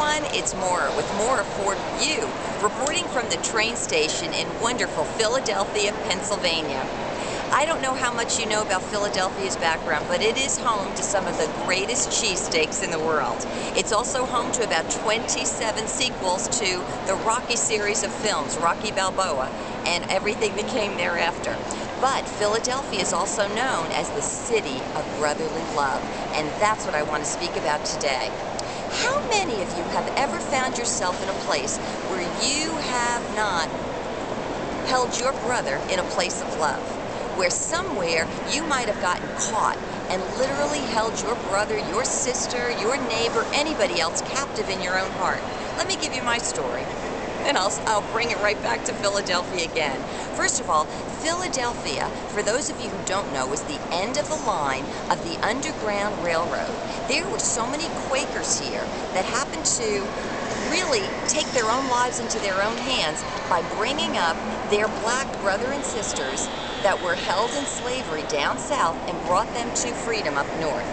everyone, it's Maura with Maura4u, reporting from the train station in wonderful Philadelphia, Pennsylvania. I don't know how much you know about Philadelphia's background, but it is home to some of the greatest cheesesteaks in the world. It's also home to about 27 sequels to the Rocky series of films, Rocky Balboa, and everything that came thereafter. But Philadelphia is also known as the city of brotherly love, and that's what I want to speak about today. How many of you have ever found yourself in a place where you have not held your brother in a place of love? Where somewhere you might have gotten caught and literally held your brother, your sister, your neighbor, anybody else captive in your own heart. Let me give you my story, and I'll bring it right back to Philadelphia again. First of all, Philadelphia, for those of you who don't know, is the end of the line of the Underground Railroad. There were so many Quakers here that happened to really take their own lives into their own hands by bringing up their black brother and sisters that were held in slavery down south and brought them to freedom up north.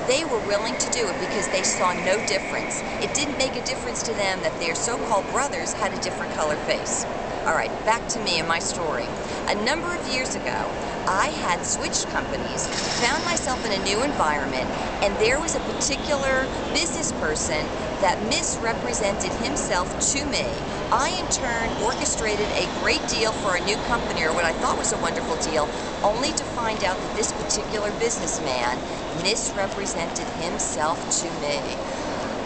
They were willing to do it because they saw no difference. It didn't make a difference to them that their so-called brothers had a different color face. All right, back to me and my story. A number of years ago, I had switched companies, found myself in a new environment, and there was a particular business person that misrepresented himself to me. I, in turn, orchestrated a great deal for a new company, or what I thought was a wonderful deal, only to find out that this particular businessman misrepresented himself to me.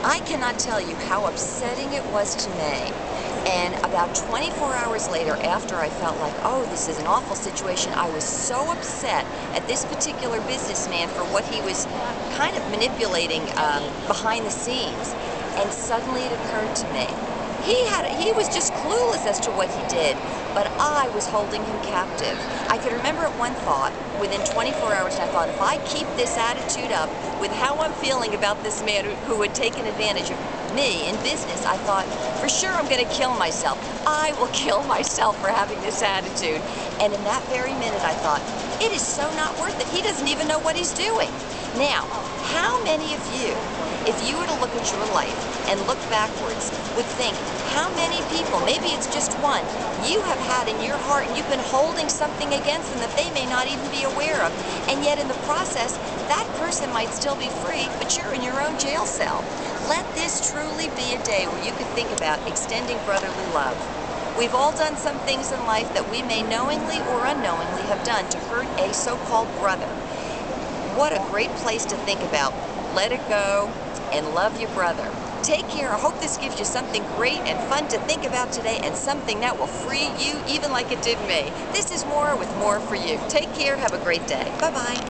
I cannot tell you how upsetting it was to me. And about 24 hours later, after I felt like, oh, this is an awful situation, I was so upset at this particular businessman for what he was kind of manipulating behind the scenes. And suddenly it occurred to me, he was just clueless as to what he did, but I was holding him captive. I could remember at one thought, within 24 hours, and I thought, if I keep this attitude up with how I'm feeling about this man who had taken advantage of me in business, I thought, for sure I'm going to kill myself. I will kill myself for having this attitude. And in that very minute I thought, it is so not worth it. He doesn't even know what he's doing. Now, how many of you, if you were to look at your life and look backwards, would think how many people, maybe it's just one, you have had in your heart and you've been holding something against them that they may not even be aware of, and yet in the process, that person might still be free, but you're in your own jail cell. Let this truly be a day where you could think about extending brotherly love. We've all done some things in life that we may knowingly or unknowingly have done to hurt a so-called brother. What a great place to think about. Let it go and love your brother. Take care. I hope this gives you something great and fun to think about today, and something that will free you even like it did me. This is Maura with Maura4u. Take care. Have a great day. Bye-bye.